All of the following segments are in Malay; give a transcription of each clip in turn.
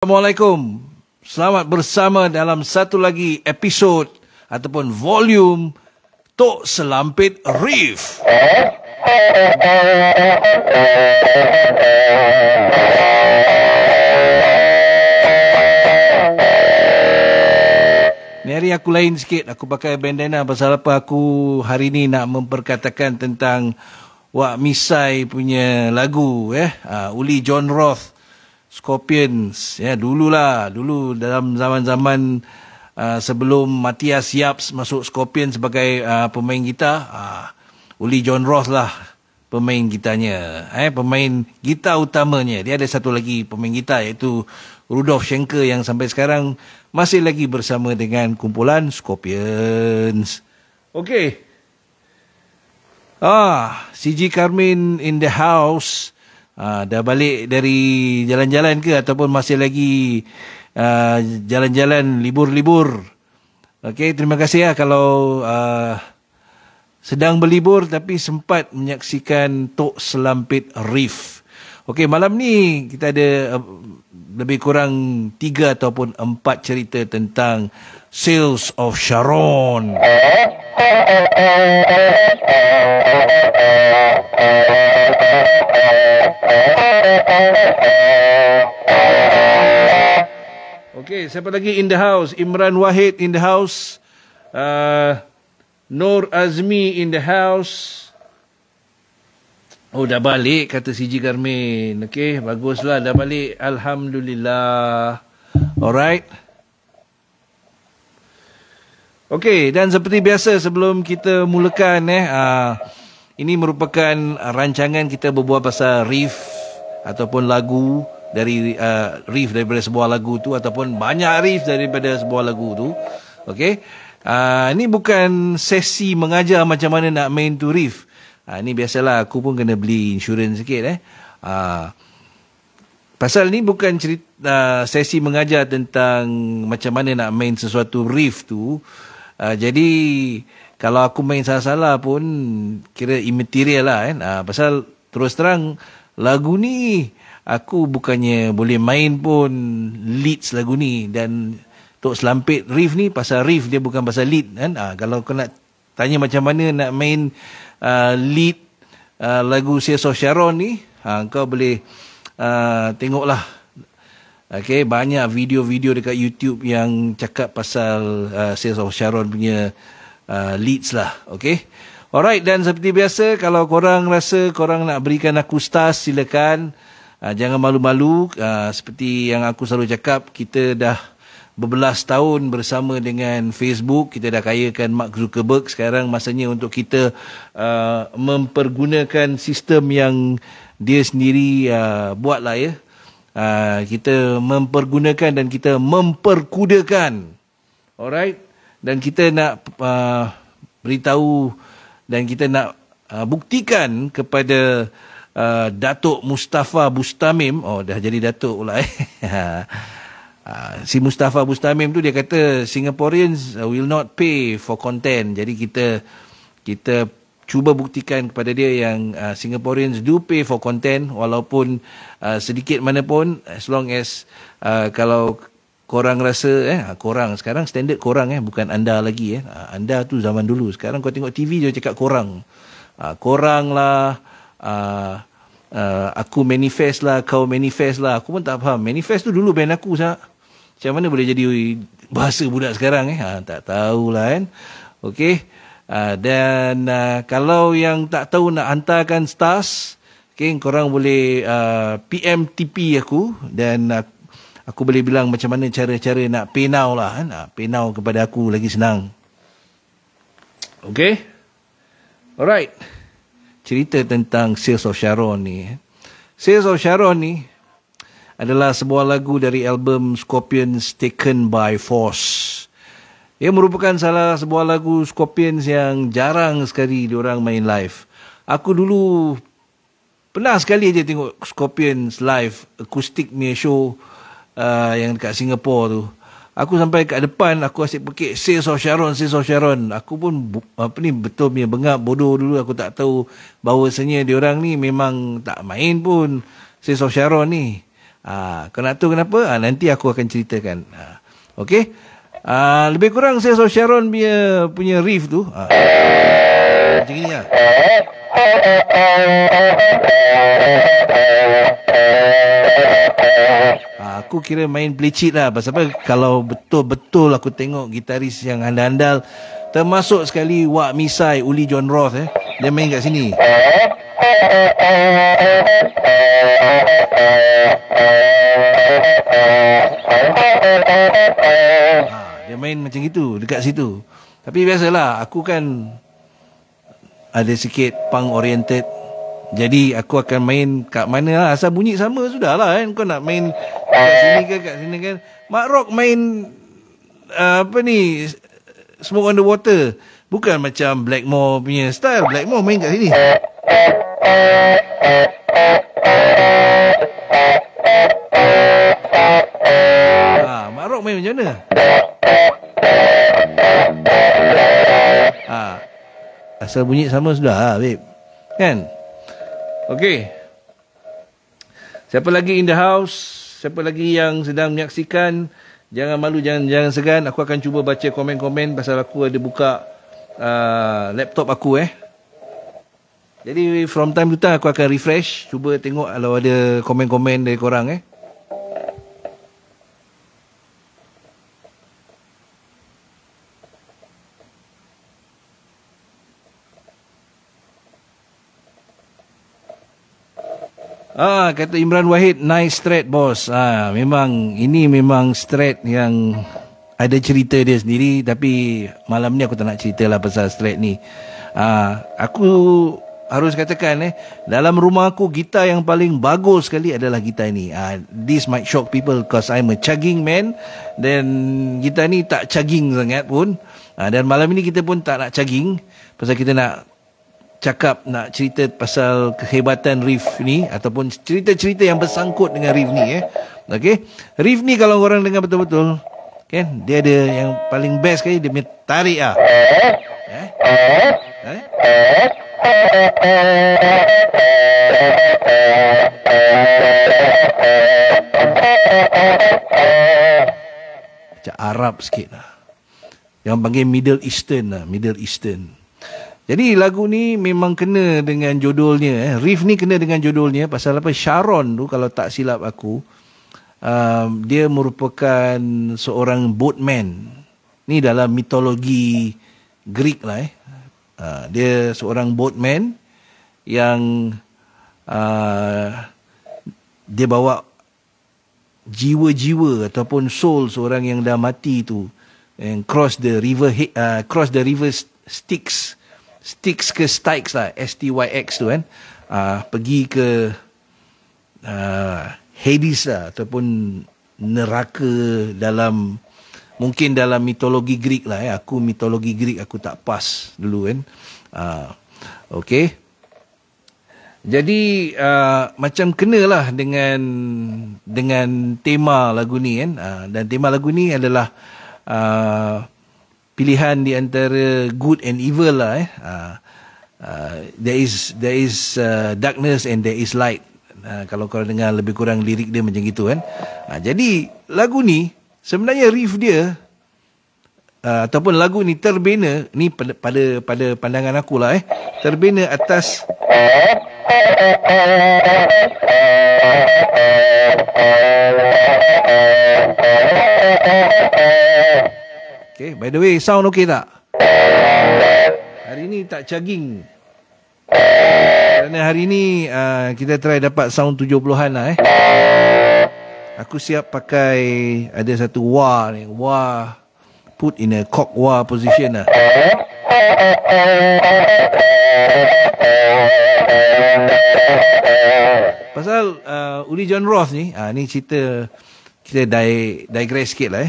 Assalamualaikum. Selamat bersama dalam satu lagi episod ataupun volume Tok Selampit Reef. Ni hari aku lain sikit. Aku pakai bandana pasal apa aku hari ni nak memperkatakan tentang Wak Misai punya lagu Uli John Roth, Scorpions. Dulu dalam zaman-zaman sebelum Matthias Yaps masuk Scorpions sebagai pemain gitar, Uli John Roth lah pemain gitarnya, pemain gitar utamanya. Dia ada satu lagi pemain gitar iaitu Rudolf Schenker yang sampai sekarang masih lagi bersama dengan kumpulan Scorpions. Okey. CG Carmin in the house. Dah balik dari jalan-jalan ke ataupun masih lagi jalan-jalan libur-libur? Okey, terima kasih kalau sedang berlibur tapi sempat menyaksikan Tok Selampit Reef. Okey, malam ni kita ada lebih kurang 3 ataupun 4 cerita tentang Seals of Sharon. Okey, siapa lagi in the house? Imran Wahid in the house. Nur Azmi in the house. Oh, dah balik kata CG Garmin. Okey, baguslah dah balik. Alhamdulillah. Alright. Okey, dan seperti biasa sebelum kita mulakan ini merupakan rancangan kita berbual pasal riff ataupun lagu dari riff daripada sebuah lagu tu ataupun banyak riff daripada sebuah lagu tu. Okey. Ini bukan sesi mengajar macam mana nak main tu riff. Ini biasalah aku pun kena beli insurans sikit Pasal ni bukan cerita sesi mengajar tentang macam mana nak main sesuatu riff tu. Jadi kalau aku main salah-salah pun kira immaterial lah pasal terus terang lagu ni aku bukannya boleh main pun leads lagu ni, dan Tok Selampit Reef ni pasal riff, dia bukan pasal lead kalau kau nak tanya macam mana nak main lead lagu Seals of Sharon ni, kau boleh tengoklah. Okay, banyak video-video dekat YouTube yang cakap pasal Seals of Sharon punya leads lah. Okay. Alright, dan seperti biasa kalau korang rasa korang nak berikan aku stars, silakan. Jangan malu-malu. Seperti yang aku selalu cakap, kita dah berbelas tahun bersama dengan Facebook. Kita dah kayakan Mark Zuckerberg. Sekarang masanya untuk kita mempergunakan sistem yang dia sendiri buat lah kita mempergunakan dan kita memperkudakan. Alright. Dan kita nak beritahu dan kita nak buktikan kepada Datuk Mustafa Bustamim. Oh, dah jadi Datuk pula si Mustafa Bustamim tu dia kata Singaporeans will not pay for content. Jadi kita cuba buktikan kepada dia yang Singaporeans do pay for content, walaupun sedikit mana pun, as long as kalau korang rasa korang sekarang standard korang bukan anda lagi anda tu zaman dulu. Sekarang kau tengok TV dia cakap korang. Korang lah, aku manifest lah, kau manifest lah. Aku pun tak faham. Manifest tu dulu band aku macam mana boleh jadi bahasa budak sekarang tak tahulah Okey. Dan kalau yang tak tahu nak hantarkan stars, korang boleh PM TP aku, dan aku boleh bilang macam mana cara-cara nak pay now lah pay now kepada aku lagi senang. Okay. Alright. Cerita tentang Seals of Sharon ni. Seals of Sharon ni adalah sebuah lagu dari album Scorpions, Taken by Force. Ia merupakan salah sebuah lagu Scorpions yang jarang sekali diorang main live. Aku dulu pernah sekali je tengok Scorpions live, akustik punya show yang dekat Singapore tu. Aku sampai kat depan, aku asyik pekik Seals of Sharon, Seals of Sharon. Aku pun betul punya bengap bodoh dulu. Aku tak tahu bahawasanya diorang ni memang tak main pun Seals of Sharon ni. Kau nak tahu kenapa? Nanti aku akan ceritakan. Okey. Lebih kurang saya Sharon punya riff tu. Macam ni lah. Aku kira main play cheat lah. Pasal apa? Kalau betul-betul aku tengok gitaris yang andal-andal, termasuk sekali Wak Misai, Uli John Roth, dia main kat sini. Dia main macam gitu dekat situ. Tapi biasalah, aku kan ada sikit punk oriented. Jadi aku akan main kat mana lah, asal bunyi sama sudah lah kan. Kau nak main kat sini ke kat sini kan. Mak Rock main Smoke on the Water. Bukan macam Blackmore punya style. Blackmore main kat sini. Mak Rock main macam mana? Asal bunyi sama sudah lah, babe. Kan? Okey. Siapa lagi in the house? Siapa lagi yang sedang menyaksikan? Jangan malu, jangan segan. Aku akan cuba baca komen-komen pasal aku ada buka laptop aku Jadi from time to time aku akan refresh, cuba tengok kalau ada komen-komen dari korang Kata Imran Wahid, nice Strat boss. Ini memang Strat yang ada cerita dia sendiri. Tapi malam ni aku tak nak cerita lah pasal Strat ni. Aku harus katakan dalam rumah aku, gitar yang paling bagus sekali adalah gitar ni. This might shock people because I'm a chugging man. Dan gitar ni tak chugging sangat pun. Dan malam ni kita pun tak nak chugging, pasal kita nak cerita pasal kehebatan riff ni, ataupun cerita-cerita yang bersangkut dengan riff ni Okey. Riff ni kalau orang dengar betul-betul kan, dia ada yang paling best sekali, dia punya tarik macam Arab sikit lah. Yang panggil Middle Eastern. Jadi lagu ni memang kena dengan judulnya. Riff ni kena dengan judulnya. Pasal apa? Sharon tu, kalau tak silap aku, dia merupakan seorang boatman. Ni dalam mitologi Greek lah. Dia seorang boatman yang dia bawa jiwa-jiwa ataupun soul seorang yang dah mati tu, and cross the river Styx ke Styx lah, STYX tu kan, pergi ke Hades lah, ataupun neraka mungkin dalam mitologi Greek lah. Aku mitologi Greek aku tak pas dulu kan. Okey. Jadi macam kenalah dengan tema lagu ni kan. Dan tema lagu ni adalah pilihan di antara good and evil lah. There is darkness and there is light. Kalau korang dengar lebih kurang lirik dia macam gitu kan. Jadi lagu ni sebenarnya riff dia ataupun lagu ni terbina ni pada pandangan aku lah terbina atas okay, by the way, sound okay tak? Hari ni tak chugging. Kerana hari ni kita try dapat sound 70-an lah Aku siap pakai ada satu wah ni. Wah put in a cock wah position lah. Pasal Uli John Roth ni, ni cerita kita digress sikit lah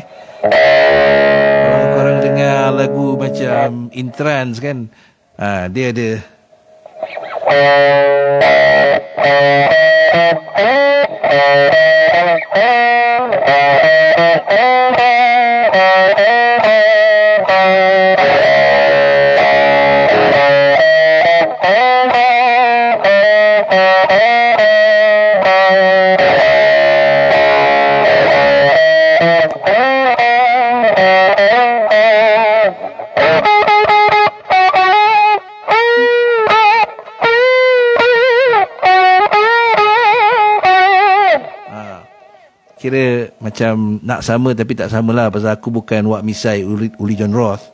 Kalau korang dengar lagu macam In Trance kan, dia ada macam nak sama tapi tak sama lah, pasal aku bukan Wak Misai Uli John Roth.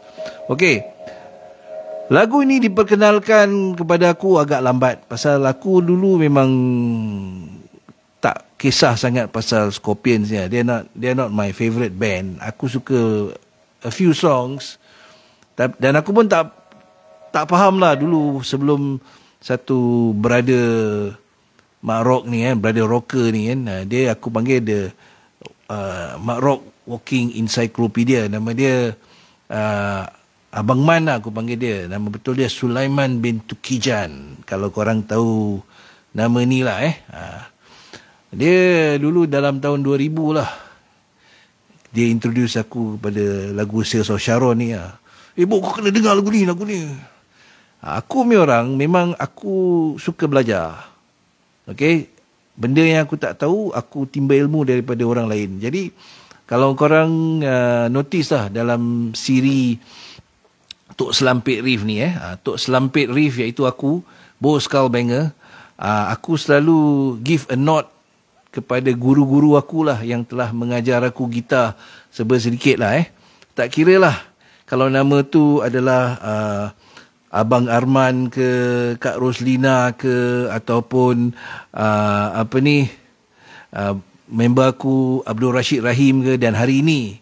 Okey, lagu ini diperkenalkan kepada aku agak lambat, pasal aku dulu memang tak kisah sangat pasal Scorpions ya. They're not my favourite band. Aku suka a few songs, dan aku pun tak faham lah dulu sebelum satu brother Mak Rock ni kan, brother rocker ni kan, dia aku panggil dia Mak Rock Walking Encyclopedia. Nama dia Abang Man lah aku panggil dia. Nama betul dia Sulaiman bin Tukijan, kalau korang tahu nama ni lah Dia dulu dalam tahun 2000 lah, dia introduce aku kepada lagu Sales of Sharon ni lah. Bok, kau kena dengar lagu ni. Aku punya orang, memang aku suka belajar. Okay, benda yang aku tak tahu, aku timba ilmu daripada orang lain. Jadi kalau korang notice lah dalam siri Tok Selampit Riff ni Tok Selampit Riff iaitu aku, Bo Skullbanger, aku selalu give a nod kepada guru-guru aku lah yang telah mengajar aku gitar sedikit lah Tak kira lah kalau nama tu adalah Abang Arman ke, Kak Roslina ke, ataupun member aku Abdul Rashid Rahim ke, dan hari ini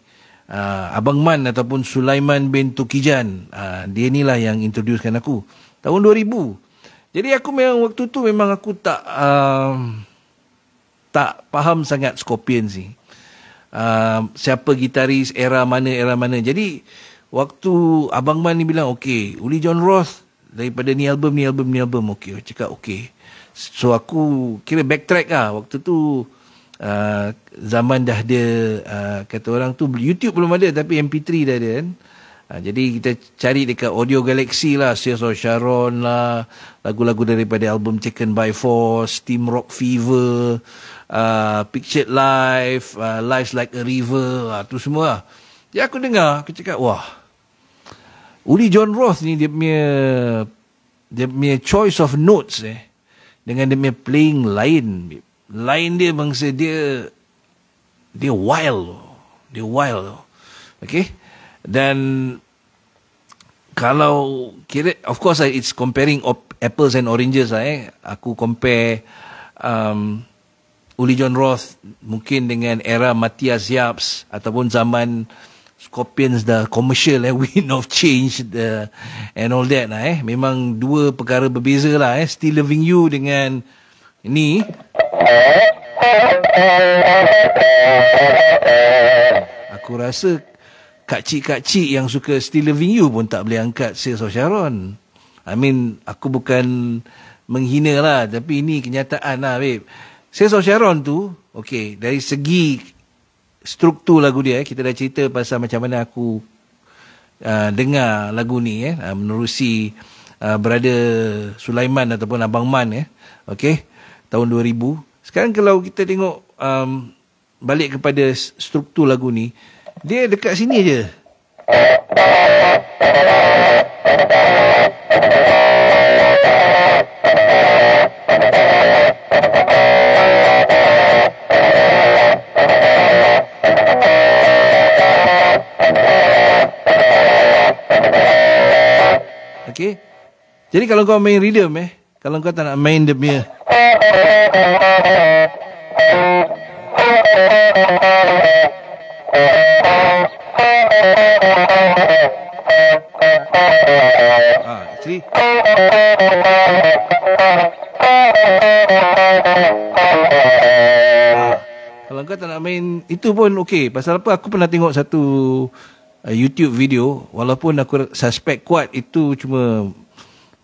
Abang Man ataupun Sulaiman bin Tukijan. Dia ni lah yang introducekan aku tahun 2000. Jadi aku memang waktu tu memang aku tak faham sangat Scorpions ni. Siapa gitaris, era mana. Jadi waktu Abang Man ni bilang, okay, Uli John Roth daripada ni album. Okay, cakap okay. So aku kira backtrack lah. Waktu tu zaman dah ada, kata orang tu YouTube belum ada, tapi MP3 dah ada kan. Jadi kita cari dekat Audio Galaxy lah, Sales of Sharon lah, lagu-lagu daripada album Taken by Force, Team Rock Fever, Pictured Life, Life's Like a River, tu semua lah. Jadi aku dengar, aku cakap, wah, Uli John Roth ni dia punya choice of notes dengan dia punya playing line dia bangsa dia wild. Okay, dan kalau kira, of course it's comparing apples and oranges aku compare Uli John Roth mungkin dengan era Matthias Yaps ataupun zaman Scorpions dah commercial Wind of Change and all that memang dua perkara berbeza lah Still Loving You dengan ini. Aku rasa kak-cik yang suka Still Loving You pun tak boleh angkat Sales of Sharon. I mean, aku bukan menghina lah, tapi ini kenyataan lah babe. Sales of Sharon tu, okay, dari segi struktur lagu dia, kita dah cerita pasal macam mana aku dengar lagu ni menerusi brother Sulaiman ataupun Abang Man okay, tahun 2000. Sekarang kalau kita tengok balik kepada struktur lagu ni, dia dekat sini je. Okay. Jadi kalau kau main rhythm kalau kau tak nak main dia punya see? Kalau kau tak nak main itu pun okey. Pasal apa? Aku pernah tengok satu YouTube video, walaupun aku suspect kuat itu cuma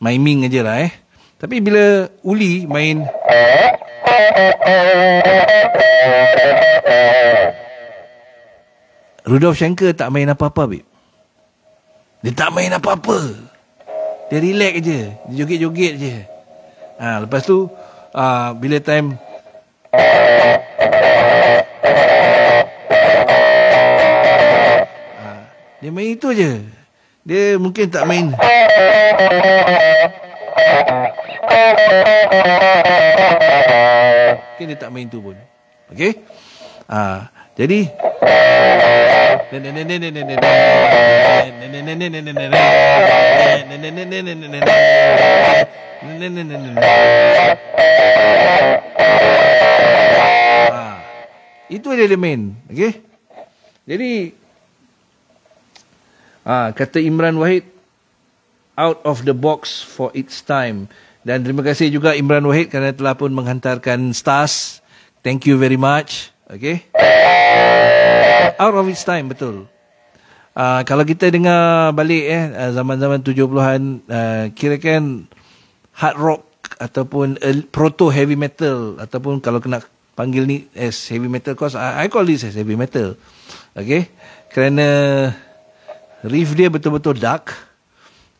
miming aje lah Tapi bila Uli main Rudolf Schenker tak main apa-apa babe. Dia tak main apa-apa. Dia relax je, dia joget-joget je. Lepas tu bila time dia main itu je. Dia mungkin tak main. Mungkin dia tak main tu pun. Okay. Jadi itu aja dia main. Okey. Jadi kata Imran Wahid, out of the box for its time. Dan terima kasih juga Imran Wahid kerana telah pun menghantarkan stars. Thank you very much. Okay. Out of its time, betul. Kalau kita dengar balik zaman-zaman 70-an, kirakan hard rock ataupun proto heavy metal, ataupun kalau kena panggil ni as heavy metal, cause I call this as heavy metal. Okay. Kerana riff dia betul-betul dark.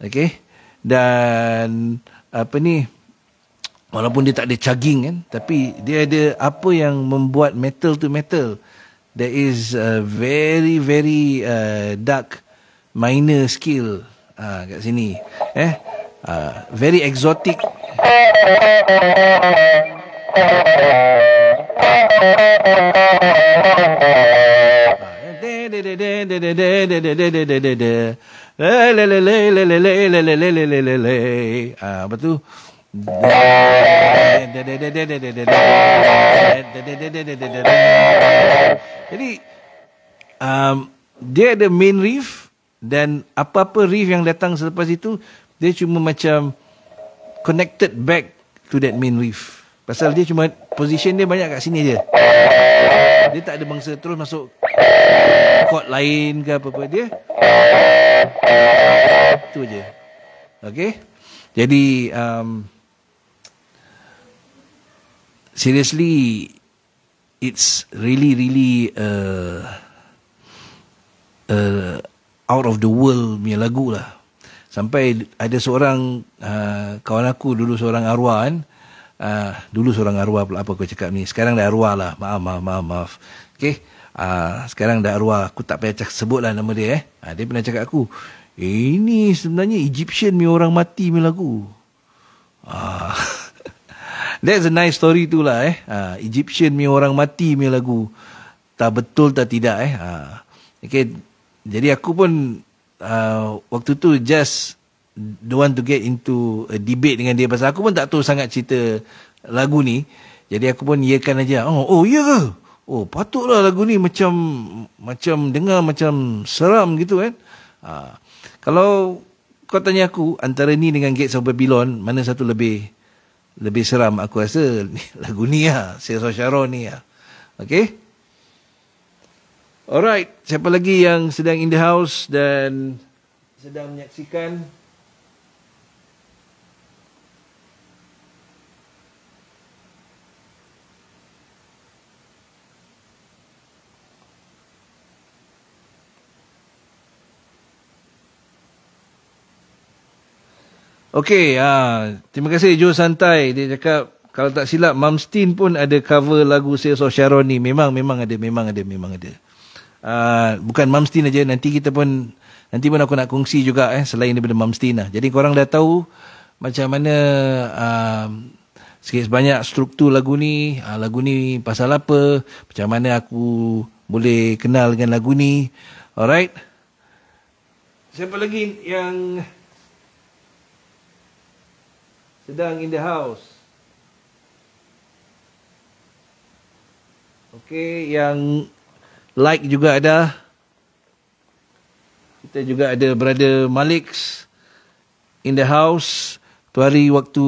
Okay. Dan walaupun dia tak ada chugging kan, tapi dia ada apa yang membuat metal to metal. There is a very very dark minor skill kat sini. Very exotic. Apa tu? Jadi dia ada main riff, dan apa-apa riff yang datang selepas itu dia cuma macam connected back to that main riff. Pasal dia cuma position dia banyak kat sini je. Dia tak ada bangsa terus masuk chord lain ke apa-apa, dia tu je. Okay. Jadi seriously, it's really out of the world punya lagu lah. Sampai ada seorang kawan aku dulu, seorang arwah kan. Dulu seorang arwah pula, apa aku cakap ni, sekarang dah arwah lah. Maaf. Okay. Sekarang dah arwah. Aku tak payah sebut lah nama dia. Dia pernah cakap aku, ini sebenarnya Egyptian punya orang mati punya lagu. That's a nice story tu lah. Egyptian punya orang mati punya lagu. Tak betul tak tidak. Okay. Jadi aku pun waktu tu just don't want to get into a debate dengan dia, pasal aku pun tak tahu sangat cerita lagu ni. Jadi aku pun iyakan aja. Oh iya ke? Oh patutlah lagu ni macam dengar macam seram gitu kan. Kalau kau tanya aku antara ni dengan Gates of Babylon, mana satu lebih seram, aku rasa lagu ni lah, Tears of Sharon ni lah. Okay. Alright, siapa lagi yang sedang in the house dan sedang menyaksikan? Okey, terima kasih Joe Santai. Dia cakap kalau tak silap Mumsteen pun ada cover lagu Tears of Sharon ni. Memang ada. Bukan Mumsteen aja, nanti pun aku nak kongsi juga selain daripada Mumsteen lah. Jadi korang dah tahu macam mana sikit sebanyak struktur lagu ni pasal apa, macam mana aku boleh kenal dengan lagu ni. Alright. Siapa lagi yang sedang in the house? Okey, yang like juga ada. Kita juga ada Brother Maliks in the house. Tu hari waktu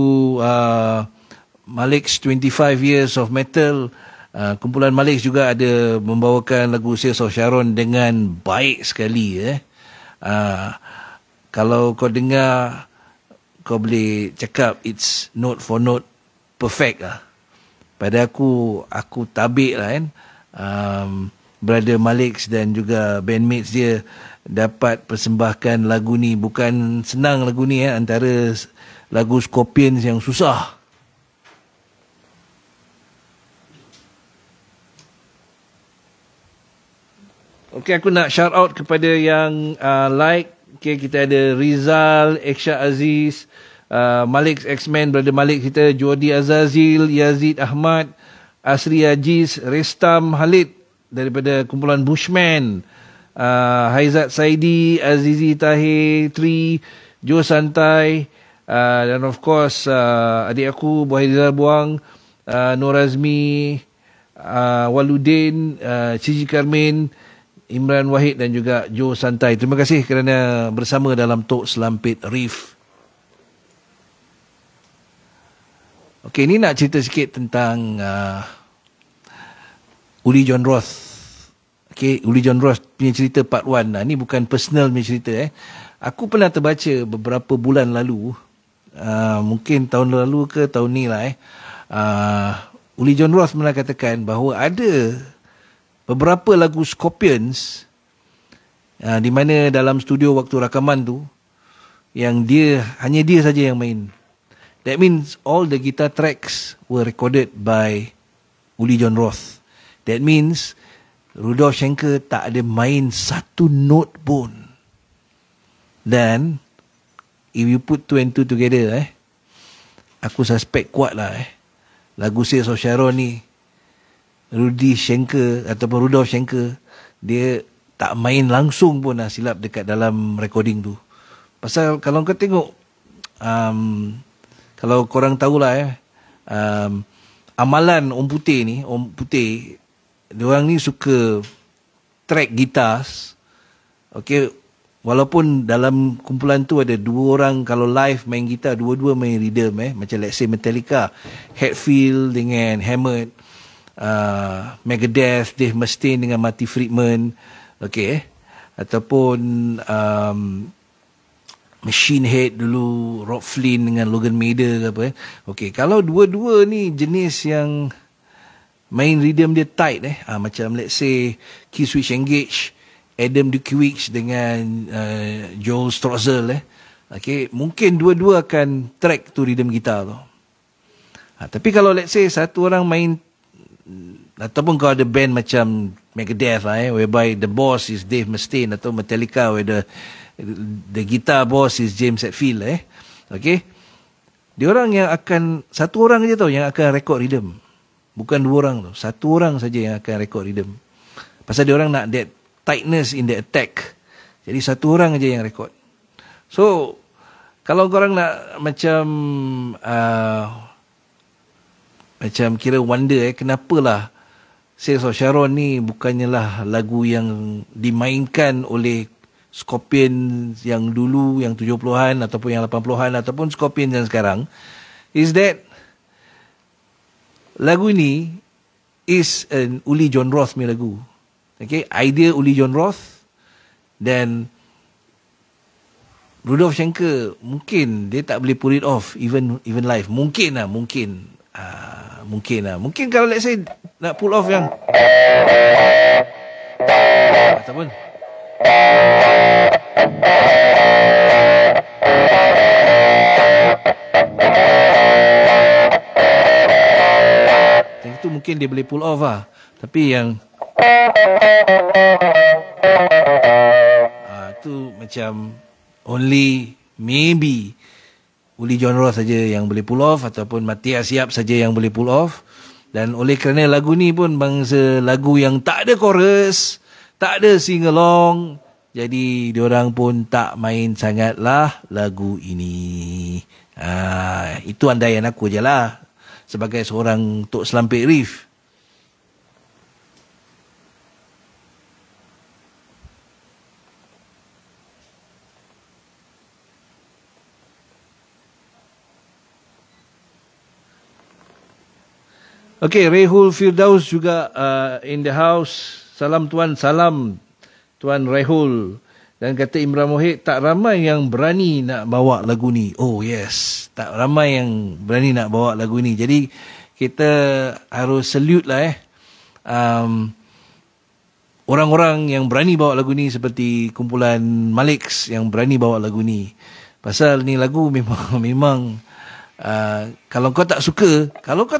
Maliks 25 years of metal, kumpulan Maliks juga ada membawakan lagu Tears of Sharon dengan baik sekali. Kalau kau dengar, kau boleh cakap it's note for note perfect lah. Pada aku tabik lah kan. Brother Maliks dan juga bandmates dia dapat persembahkan lagu ni. Bukan senang lagu ni, antara lagu Scorpions yang susah. Okay, aku nak shout out kepada yang like. Okay, kita ada Rizal, Eksha Aziz, Malik X-Men, Brother Malik kita, Jordi Azazil, Yazid Ahmad, Asri Aziz, Restam Halid daripada kumpulan Bushman, Haizat Saidi, Azizi Tahir, Tri, Joe Santai, dan of course adik aku Buah Rizal Buang, Nur Azmi, Waludin, Cici Karmin, Imran Wahid dan juga Joe Santai. Terima kasih kerana bersama dalam Tok Selampit Reef. Okey, ni nak cerita sikit tentang Uli John Roth. Okey, Uli John Roth punya cerita part 1. Ni bukan personal punya cerita. Aku pernah terbaca beberapa bulan lalu, mungkin tahun lalu ke tahun ni lah. Uli John Roth pernah katakan bahawa ada beberapa lagu Scorpions di mana dalam studio waktu rakaman tu yang hanya dia saja yang main. That means all the guitar tracks were recorded by Uli John Roth. That means Rudolf Schenker tak ada main satu note pun. Dan if you put two and two together, aku suspect kuat lah lagu Sales of Sharon ni, Rudy Schenker ataupun Rudolf Schenker, dia tak main langsung pun lah silap dekat dalam recording tu. Pasal kalau kau tengok, kalau korang tahulah amalan Om Putih, diorang ni suka track guitars. Okay, walaupun dalam kumpulan tu ada dua orang kalau live main gitar, dua-dua main rhythm, macam let's say Metallica, Hetfield dengan Hammond, Megadeth, Dave Mustaine dengan Marty Friedman, okay, ataupun Machine Head dulu, Rob Flynn dengan Logan Mader ke apa. Okay, kalau dua-dua ni jenis yang main rhythm dia tight, macam let's say Key Switch Engage, Adam Dukiewicz dengan Joel Strozzel, okay, mungkin dua-dua akan track tu rhythm gitar tu. Tapi kalau let's say satu orang main, ataupun kalau ada band macam Megadeth whereby the boss is Dave Mustaine, atau Metallica where the guitar boss is James Hetfield, okay, diorang yang akan, satu orang je tau yang akan record rhythm, bukan dua orang tu, satu orang saja yang akan record rhythm. Pasal diorang nak that tightness in the attack, jadi satu orang aja yang record. So kalau korang nak macam macam kira wonder kenapalah Sales of Sharon ni bukannya lah lagu yang dimainkan oleh Scorpion yang dulu, yang 70-an ataupun yang 80-an ataupun Scorpion yang sekarang, is that lagu ni is an Uli John Roth punya lagu. Okay, idea Uli John Roth, dan Rudolf Schenker mungkin dia tak boleh pull it off even live. Mungkin kalau let's say nak pull off yang ataupun itu mungkin dia boleh pull off lah. Tapi yang tu macam only maybe Uli John Roth saja yang boleh pull off, ataupun Matthias Yap saja yang boleh pull off. Dan oleh kerana lagu ni pun bangsa lagu yang tak ada chorus, tak ada sing along, jadi diorang pun tak main sangatlah lagu ini. Itu andaian aku je lah sebagai seorang Tok Selampit Reef. Okay, Rehul Firdaus juga in the house. Salam Tuan Rehul. Dan kata Imran Mohid, tak ramai yang berani nak bawa lagu ni. Oh yes, tak ramai yang berani nak bawa lagu ni. Jadi kita harus salute lah orang-orang yang berani bawa lagu ni, seperti kumpulan Maliks yang berani bawa lagu ni. Pasal ni lagu memang kalau kau tak suka, kalau kau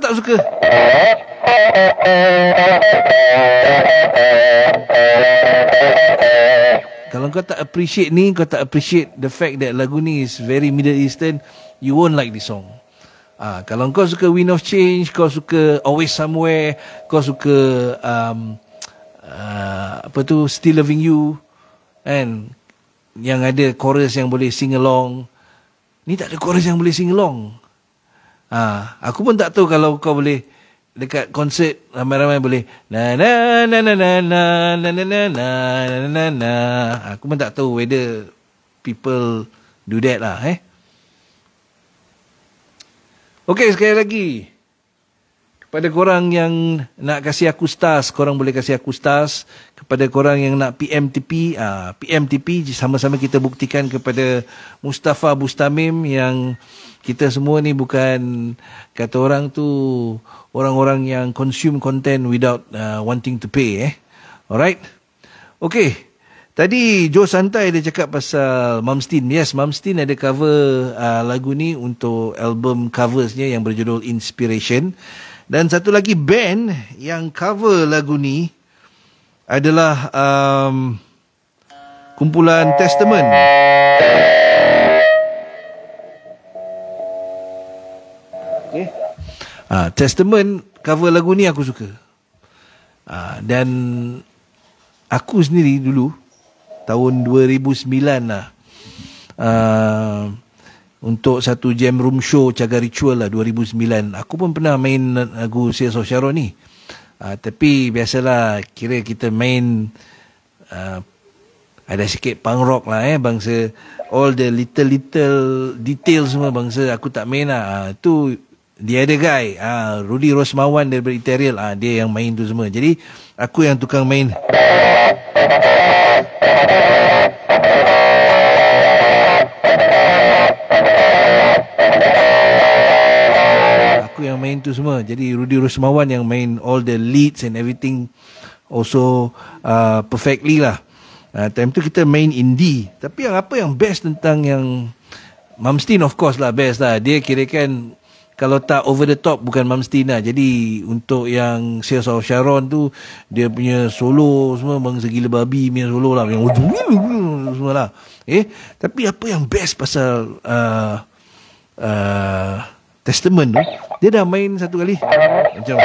tak appreciate ni, kau tak appreciate the fact that lagu ni is very Middle Eastern, you won't like this song. Kalau kau suka Wind of Change, kau suka Always Somewhere, kau suka apa tu, Still Loving You, kan, yang ada chorus yang boleh sing along. Ni tak ada chorus yang boleh sing along. Aku pun tak tahu kalau kau boleh dekat konsert ramai-ramai boleh na na na na na na na na na na na na. Aku pun tak tahu whether people do that lah. Okey, sekali lagi kepada korang yang nak kasih aku stars, korang boleh kasih aku stars. Kepada korang yang nak PMTP, PMTP sama-sama kita buktikan kepada Mustafa Bustamim yang kita semua ni bukan, kata orang tu, orang-orang yang consume content without wanting to pay. Alright. Okay. Tadi Joe Santai dia cakap pasal Mumsteen. Yes, Mumsteen ada cover lagu ni untuk album coversnya yang berjudul Inspiration. Dan satu lagi band yang cover lagu ni adalah kumpulan Testament. Okay. Testament cover lagu ni aku suka. Dan aku sendiri dulu tahun 2009 lah, untuk satu jam room show Cagar Ritual lah 2009, aku pun pernah main lagu Sears of Sharon ni. Tapi biasalah, kira kita main ada sikit punk rock lah, bangsa all the little details semua bangsa aku tak main lah. Tu dia ada guy, Rudy Rosmawan daripada Ethereal, dia yang main tu semua. Jadi aku yang tukang main. Aku yang main tu semua. Jadi Rudy Rosmawan yang main all the leads and everything also perfectly lah. Time tu kita main indie. Tapi apa yang best tentang yang Mumsteen, of course lah, best lah. Dia kirakan kalau tak over the top bukan Mumsteen lah. Jadi untuk yang Sears of Sharon tu, dia punya solo semua bangsa gila babi punya solo lah, yang semua lah. Tapi apa yang best pasal Testament tu, dia dah main satu kali macam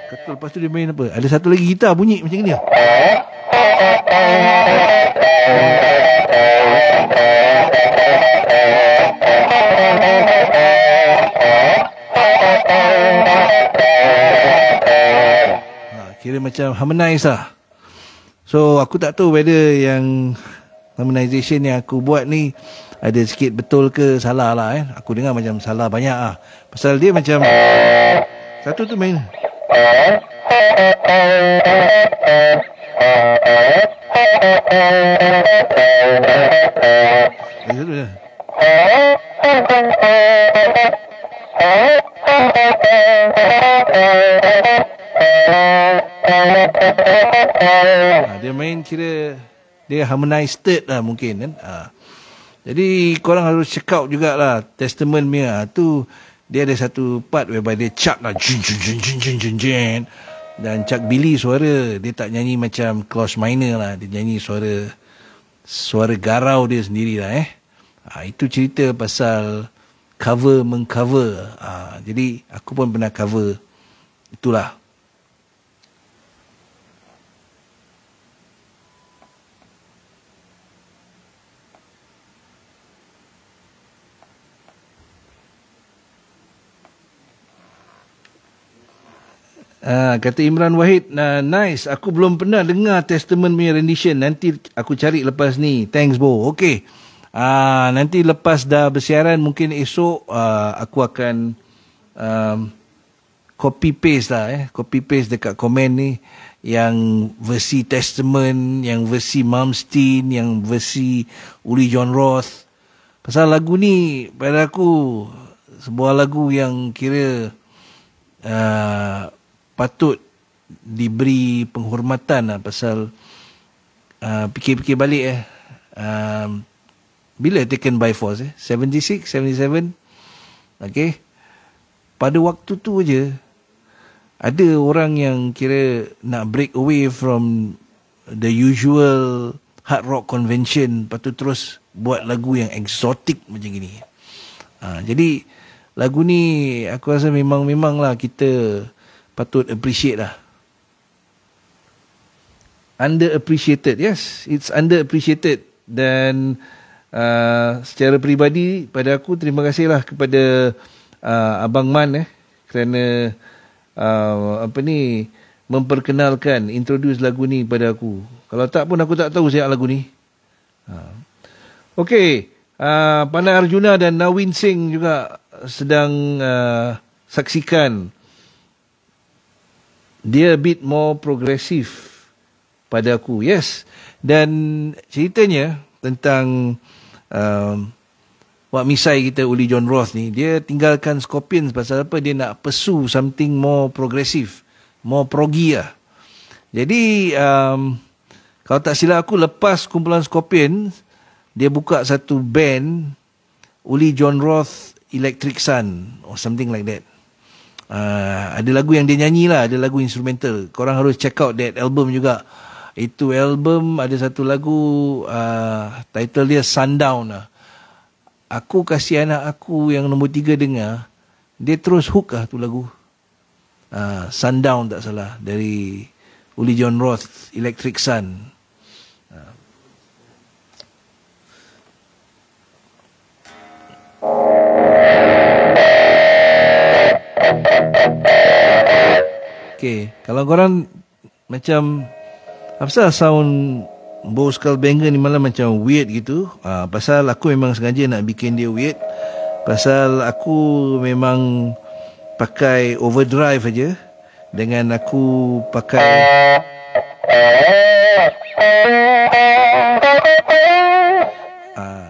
kata, lepas tu dia main apa, ada satu lagi gitar bunyi macam ni. Kira macam harmonize lah. So aku tak tahu whether yang harmonization yang aku buat ni ada sikit betul ke salah lah. Aku dengar macam salah banyak lah. Pasal dia macam satu tu main dia main kira dia harmonized third lah mungkin kan. Jadi korang harus check out jugalah Testament punya. Tu dia ada satu part whereby dia Chuck lah, dan Chuck Billy suara dia tak nyanyi macam Klaus Meine lah, dia nyanyi suara garau dia sendiri lah. Itu cerita pasal cover mengcover. Jadi aku pun pernah cover itulah. Kata Imran Wahid, nice, aku belum pernah dengar Testament punya rendition. Nanti aku cari lepas ni. Thanks Bo. Okay, nanti lepas dah bersiaran, mungkin esok aku akan copy paste lah, copy paste dekat komen ni, yang versi Testament, yang versi Mumsteen, yang versi Uli John Roth. Pasal lagu ni pada aku sebuah lagu yang kira patut diberi penghormatan lah. Pasal fikir-fikir balik bila Taken by Force 76, 77. Okay, pada waktu tu je ada orang yang kira nak break away from the usual hard rock convention, lepas tu terus buat lagu yang exotic macam gini. Jadi lagu ni aku rasa memang lah kita patut appreciate lah. Underappreciated, yes, it's underappreciated. Dan secara peribadi pada aku, terima kasihlah kepada Abang Man kerana memperkenalkan, introduce lagu ni pada aku. Kalau tak pun aku tak tahu siapa lagu ni. Okey, Panai Arjuna dan Nawin Singh juga sedang saksikan. Dia a bit more progressive pada aku, yes. Dan ceritanya tentang Wak Misai kita, Uli John Roth ni, dia tinggalkan Scorpions pasal apa? Dia nak pursue something more progressive, more proggy lah. Jadi kalau tak silap aku, lepas kumpulan Scorpions, dia buka satu band, Uli John Roth Electric Sun or something like that. Ada lagu yang dia nyanyi lah, ada lagu instrumental. Korang harus check out that album juga. Itu album ada satu lagu, title dia Sundown lah. Aku kasih anak aku yang nombor 3 dengar, dia terus hook lah tu lagu. Sundown tak salah, dari Uli John Roth Electric Sun. Okay, kalau korang macam apa sound Bo Skull Banger ni malah macam weird gitu, pasal aku memang sengaja nak bikin dia weird. Pasal aku memang pakai overdrive aja, dengan aku pakai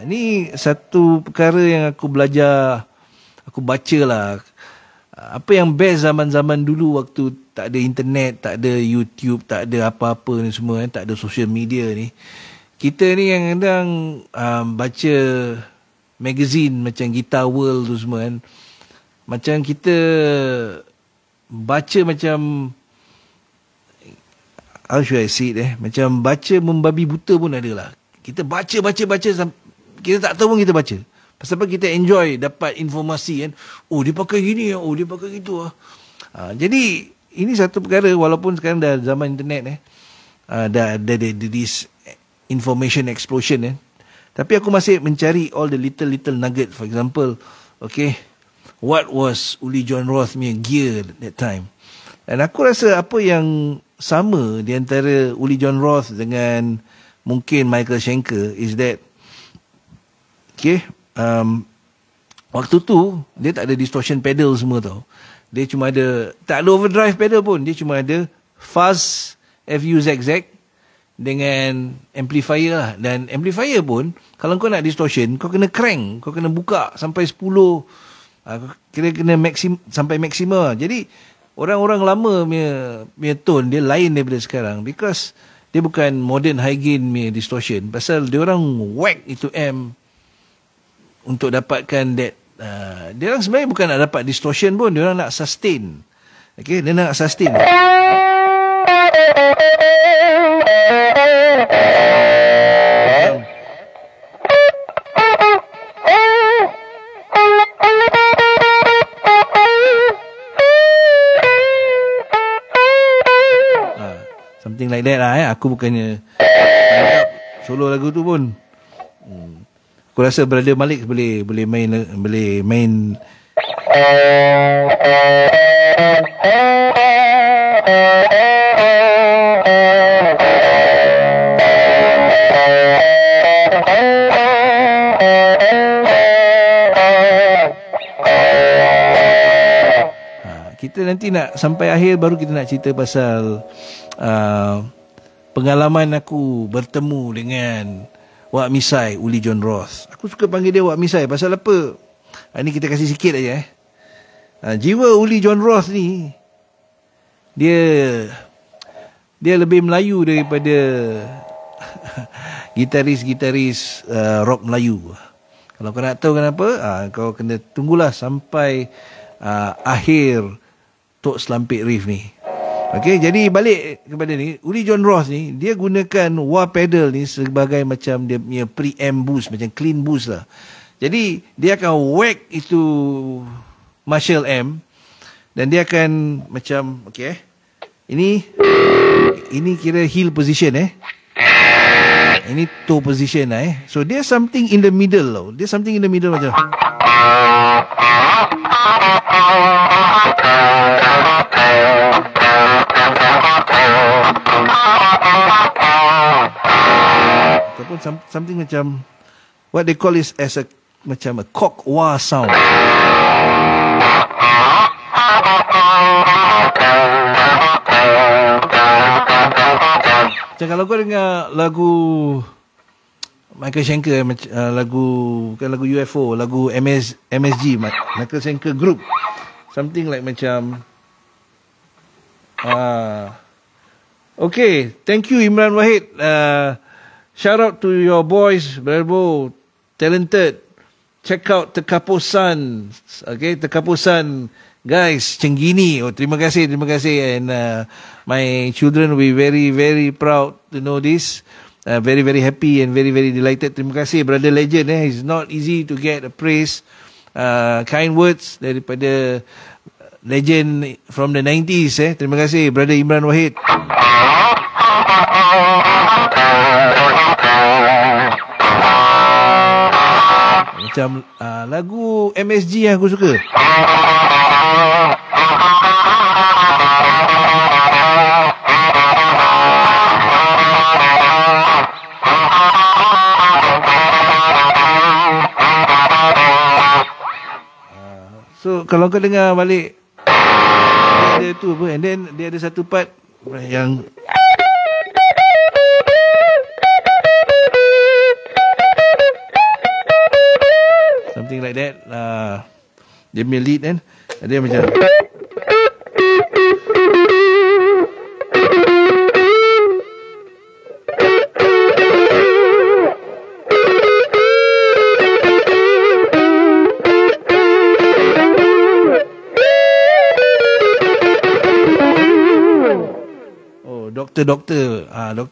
ini satu perkara yang aku belajar, aku baca lah. Apa yang best zaman-zaman dulu waktu tak ada internet, tak ada YouTube, tak ada apa-apa ni semua, tak ada social media ni. Kita ni yang kadang baca magazine macam Guitar World tu semua kan. Macam kita baca macam, how should I say it macam baca membabi buta pun ada lah. Kita baca, kita tak tahu pun kita baca. Pasal apa? Kita enjoy dapat informasi kan. Oh, dia pakai gini, oh dia pakai gitu lah. Jadi ini satu perkara, walaupun sekarang dah zaman internet dah ada this information explosion tapi aku masih mencari all the little nugget. For example, okay, what was Uli John Roth punya gear that time? Dan aku rasa apa yang sama di antara Uli John Roth dengan mungkin Michael Schenker is that, okay, waktu tu dia tak ada distortion pedal semua tau. Dia cuma ada, tak ada overdrive pedal pun, dia cuma ada fuzz FUZZ dengan amplifier lah. Dan amplifier pun, kalau kau nak distortion, kau kena crank, kau kena buka sampai 10, kena sampai maksimum. Jadi orang-orang lama punya tone dia lain daripada sekarang, because dia bukan modern high gain punya distortion. Pasal dia orang whack itu amp untuk dapatkan that. Dia orang sebenarnya bukan nak dapat distortion pun, dia orang nak sustain. Okay, dia nak sustain. Something like that lah. Aku bukannya solo lagu tu pun. Aku rasa Brother Malik boleh main kita nanti nak sampai akhir baru kita nak cerita pasal pengalaman aku bertemu dengan Wak Misai, Uli John Roth. Aku suka panggil dia Wak Misai. Pasal apa? Ini kita kasih sikit aja. Jiwa Uli John Roth ni, dia lebih Melayu daripada gitaris-gitaris rock Melayu. Kalau kau nak tahu kenapa, kau kena tunggulah sampai akhir Tok Selampit Riff ni. Okey, jadi balik kepada ni, Uli John Roth ni, dia gunakan wah pedal ni sebagai macam dia punya preamp boost, macam clean boost lah. Jadi dia akan whack itu Marshall M dan dia akan macam ini kira heel position ini toe position so dia something in the middle tau. Dia something in the middle macam ataupun something macam what they call is as a macam a cock wah sound. Macam kalau kau dengar lagu Michael Schenker, lagu bukan lagu UFO, lagu MSG, Michael Schenker Group, something like macam okay, thank you Imran Wahid. Shout out to your boys, Bravo, talented. Check out Tekaposan. Okay, Tekaposan. Guys, Cenggini. Oh, terima kasih. And my children will be very, very proud to know this. Very, very happy and very, very delighted. Terima kasih, Brother Legend. It's not easy to get a praise. Kind words daripada legend from the 90s. Terima kasih, Brother Imran Wahid. Macam lagu MSG yang aku suka. So kalau kau dengar balik, dia ada tu apa, and then dia ada satu part yang something like that. Dia punya lead kan, dia macam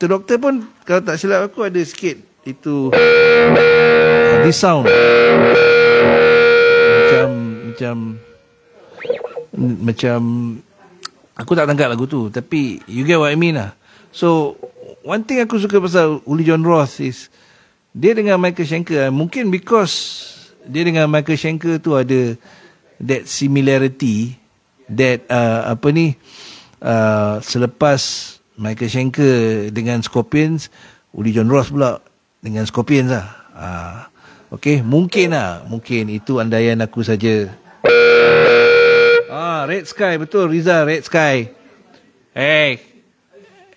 doktor pun kalau tak silap aku ada sikit itu this sound macam aku tak tangkap lagu tu, tapi you get what I mean lah. So one thing aku suka pasal Uli John Roth is dia dengan Michael Schenker, mungkin because dia dengan Michael Schenker tu ada that similarity that selepas Michael Schenker dengan Scorpions, Uli John Roth pula dengan Scorpions lah. Okay, mungkin itu andaian aku saja. Red Sky, betul Rizal, Red Sky. Hey,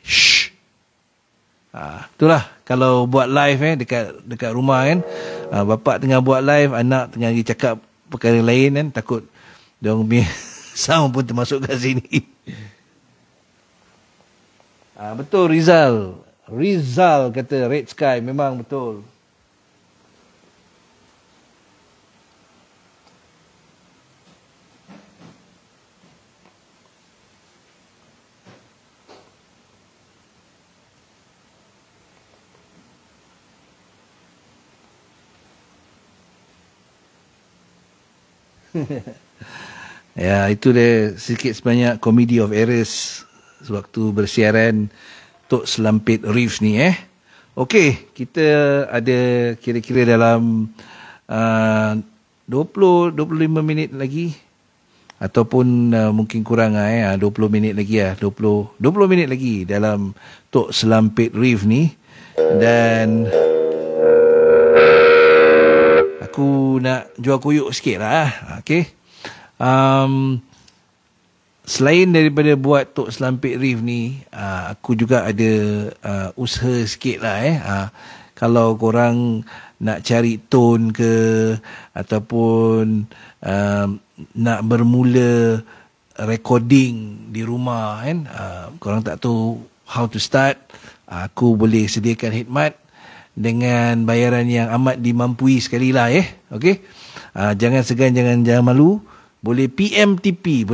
shh. Itulah kalau buat live dekat rumah kan, bapak tengah buat live, anak tengah pergi cakap perkara lain kan, takut diorang punya sound pun termasuk kat sini. Betul Rizal kata Red Sky, memang betul. Ya, itu dia sikit sebanyak Comedy of Errors sewaktu bersiaran Tok Selampit Reefs ni Okey, kita ada kira-kira dalam 20-25 minit lagi ataupun mungkin kurang 20 minit lagi 20 minit lagi dalam Tok Selampit Reef ni. Dan aku nak jual kuyuk sikit lah. Okay. Selain daripada buat Tok Selampit Reef ni, aku juga ada usaha sikit lah. Kalau korang nak cari tone ke, ataupun nak bermula recording di rumah kan, korang tak tahu how to start, aku boleh sediakan khidmat dengan bayaran yang amat dimampui sekali lah okay? Jangan segan, jangan malu. Boleh PMTP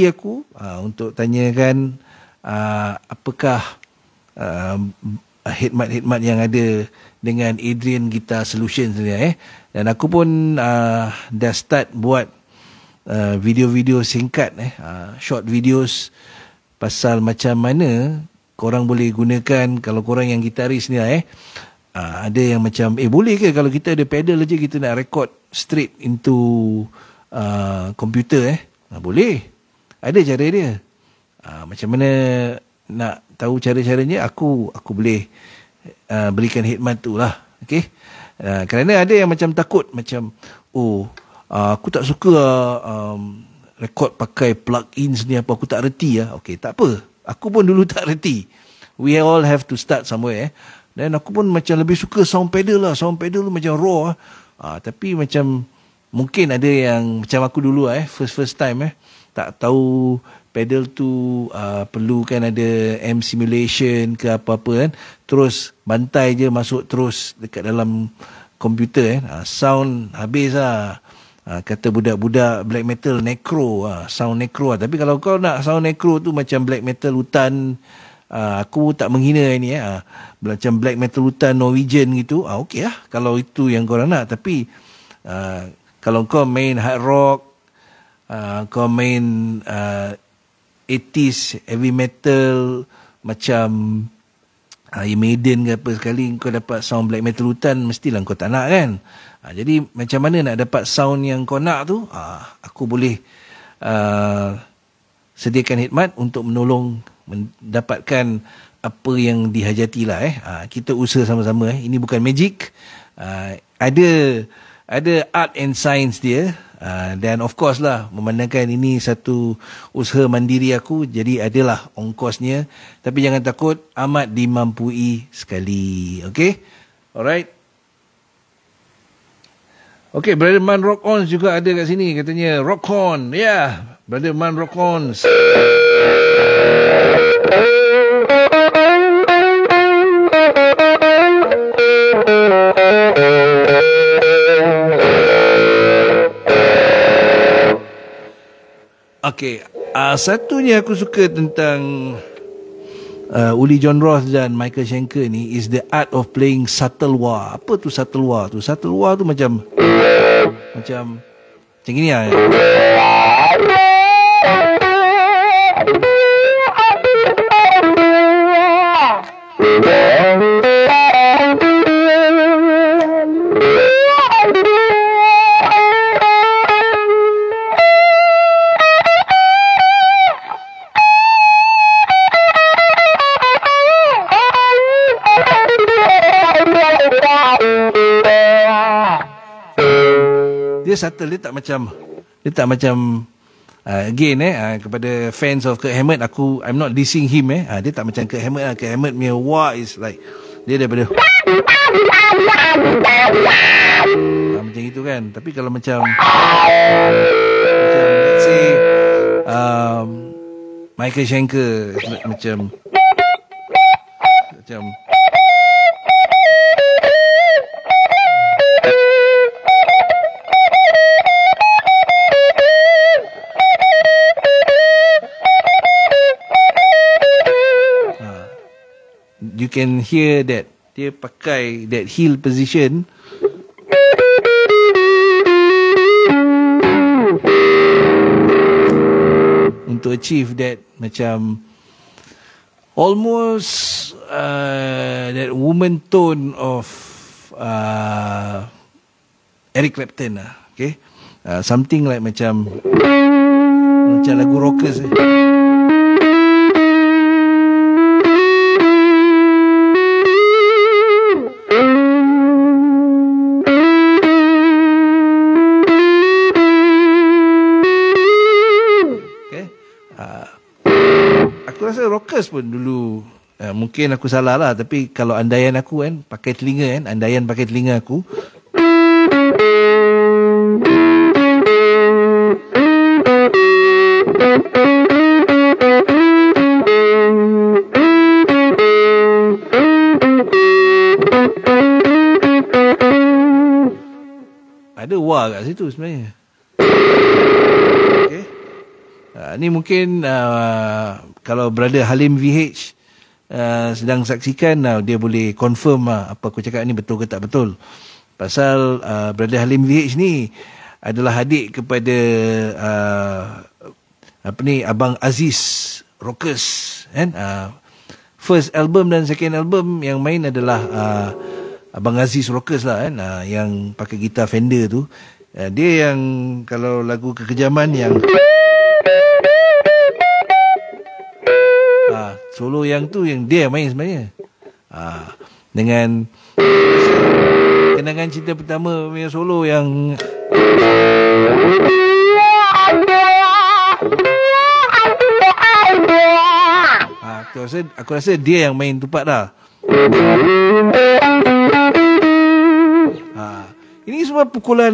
aku untuk tanyakan apakah khidmat-khidmat yang ada dengan Adrian Guitar Solutions ni. Dan aku pun dah start buat video-video singkat, short videos pasal macam mana korang boleh gunakan, kalau korang yang gitaris ni ada yang macam boleh ke kalau kita ada pedal je kita nak record straight into komputer boleh, ada cara dia. Macam mana nak tahu cara-caranya, aku boleh berikan khidmat tu lah. Okay? Kerana ada yang macam takut, macam aku tak suka record pakai plug-ins ni apa, aku tak reti Okay, tak apa, aku pun dulu tak reti. We all have to start somewhere. Dan aku pun macam lebih suka sound pedal lah. Sound pedal tu macam raw. Tapi macam mungkin ada yang macam aku dulu first time tak tahu pedal tu perlukan ada amp simulation ke apa-apa kan. Terus bantai je masuk terus dekat dalam komputer sound habis lah. Kata budak-budak black metal necro, sound necro. Tapi kalau kau nak sound necro tu macam black metal hutan, aku tak menghina ini macam black metal hutan Norwegian gitu, okey lah kalau itu yang korang nak. Tapi kalau kau main hard rock, kau main 80s heavy metal macam Maiden ke apa, sekali kau dapat sound black metal hutan, mestilah kau tak nak kan. Jadi macam mana nak dapat sound yang kau nak tu, aku boleh sediakan khidmat untuk menolong mendapatkan apa yang dihajati lah. Kita usaha sama-sama. Ini bukan magic. Ada art and science dia. Dan of course lah, memandangkan ini satu usaha mandiri aku, jadi adalah ongkosnya. Tapi jangan takut, amat dimampui sekali. Okay? Alright. Okay, Brother Man Rock On juga ada kat sini. Katanya Rock On. Yeah, Brother Man Rock On. Okay, satunya aku suka tentang Uli John Ross dan Michael Schenker ni is the art of playing subtle wah. Apa tu subtle wah tu? Subtle wah tu macam gini lah. Dia subtle, dia tak macam again kepada fans of Kirk Hammett, I'm not dissing him dia tak macam Kirk Hammett. Kirk Hammett punya wah is like dia daripada macam itu kan. Tapi kalau macam let's say Michael Schenker macam you can hear that dia pakai that heel position untuk achieve that macam almost that woman tone of Eric Clapton okay, something like macam lagu rockers rockers pun dulu mungkin aku salah lah, tapi kalau andaian aku kan pakai telinga andaian pakai telinga aku ada wah kat situ sebenarnya. Okay. Ni mungkin kalau Brother Halim VH sedang saksikan, dia boleh confirm apa aku cakap ni betul ke tak betul. Pasal Brother Halim VH ni adalah adik kepada Abang Aziz Rockers kan. First album dan second album yang main adalah Abang Aziz Rockers lah kan, yang pakai gitar Fender tu. Dia yang kalau lagu Kekejaman yang solo yang tu yang dia main sebenarnya. Dengan Kenangan Cinta Pertama punya solo yang aku rasa dia yang main tu part dah. Ini semua pukulan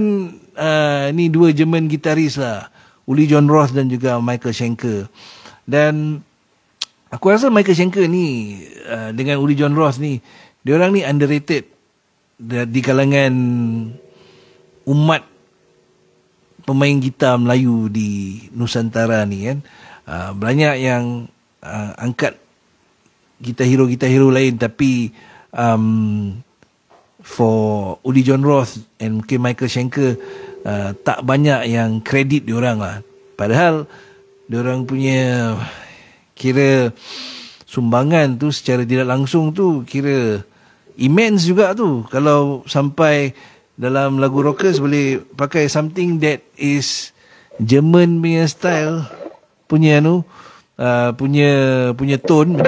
ni dua German gitaris lah, Uli John Roth dan juga Michael Schenker. Dan aku rasa Michael Schenker ni dengan Uli John Roth ni, diorang ni underrated di kalangan umat pemain gitar Melayu di Nusantara ni kan. Banyak yang angkat gitar hero lain, tapi for Uli John Roth and mungkin Michael Schenker tak banyak yang kredit diorang lah. Padahal diorang punya kira sumbangan tu secara tidak langsung tu kira immense juga tu. Kalau sampai dalam lagu Rockers boleh pakai something that is German punya style, punya punya tone.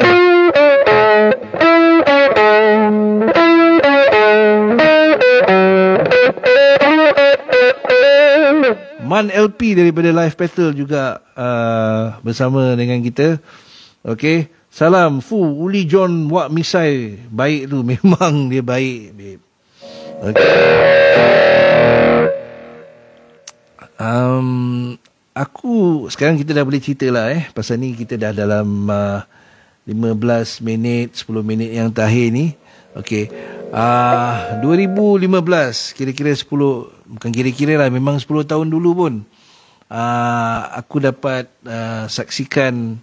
Man LP daripada Live Battle juga bersama dengan kita. Okey, salam Fu Uli John Wak Misai. Baik tu, memang dia baik, babe. Okay. Aku sekarang kita dah boleh cerita lah pasal ni kita dah dalam 15 minit 10 minit yang terakhir ni. Okey. 2015 kira-kira 10, bukan kira-kira lah, memang 10 tahun dulu pun aku dapat saksikan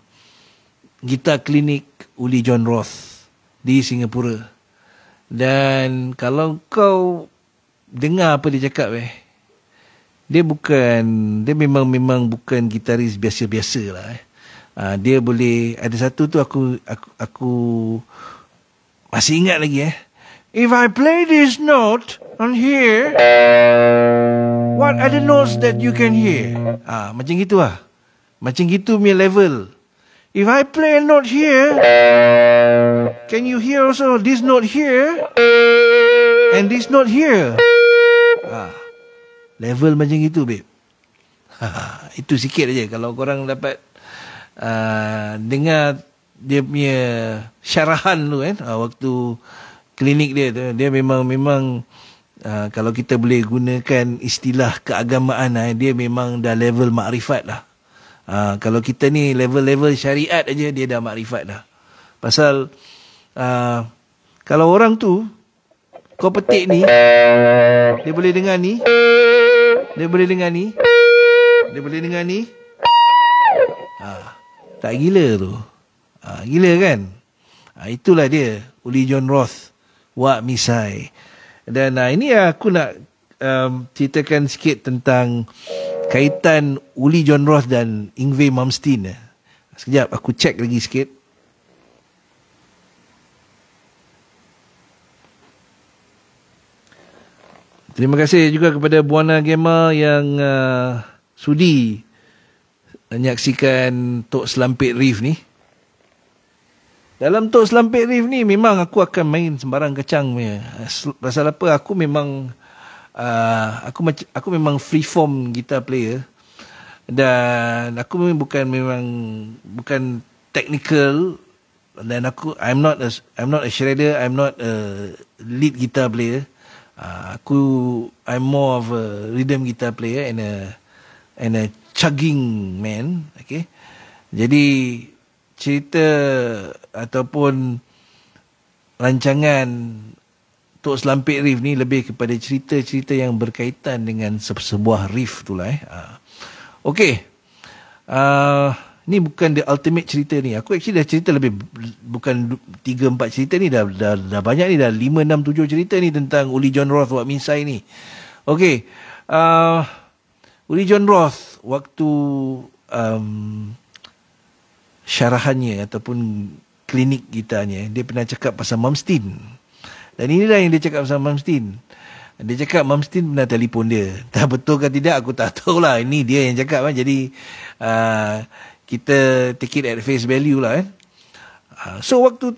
gitar klinik Uli John Roth di Singapura. Dan kalau kau dengar apa dia cakap dia memang bukan gitaris biasa-biasa lah dia boleh, ada satu tu aku masih ingat lagi if I play this note on here, what are the notes that you can hear? Macam gitu lah. Macam gitu punya level. If I play a note here, can you hear also this note here and this note here? Level macam gitu, babe. Itu sikit aja. Kalau korang dapat dengar dia punya syarahan tu waktu klinik dia tu, dia memang kalau kita boleh gunakan istilah keagamaan, dia memang dah level makrifat lah. Kalau kita ni level-level syariat aja, dia dah makrifat dah. Pasal kalau orang tu kau petik ni, dia boleh dengar ni, dia boleh dengar ni, dia boleh dengar ni, tak gila tu. Gila kan? Itulah dia Uli John Roth Wak Misai. Dan ini aku nak ceritakan sikit tentang kaitan Uli John Roth dan Yngwie Malmsteen. Sekejap aku cek lagi sikit. Terima kasih juga kepada Buana Gamer yang sudi menyaksikan Tok Selampit Reef ni. Dalam Tok Selampit Reef ni memang aku akan main sembarang kacang punya. Pasal apa? Aku memang aku memang freeform guitar player. Dan aku bukan technical, dan I'm not a shredder, I'm not a lead guitar player. I'm more of a rhythm guitar player and a chugging man. Okay. Jadi cerita ataupun rancangan Tok Selampit Reef ni lebih kepada cerita-cerita yang berkaitan dengan sebuah reef tu lah. Okey. Ni bukan the ultimate cerita ni. Aku actually dah cerita lebih, bukan 3-4 cerita ni, dah banyak ni, dah 5-6-7 cerita ni tentang Uli John Roth Wak Min Sai ni. Okey. Uli John Roth waktu syarahannya ataupun klinik kitanya, dia pernah cakap pasal Mumstin. Dan inilah yang dia cakap pasal Mumstin. Dia cakap Mumstin pernah telefon dia. Tak betul ke tidak aku tak tahulah. Ini dia yang cakap kan. Jadi kita take it at face value lah kan. So waktu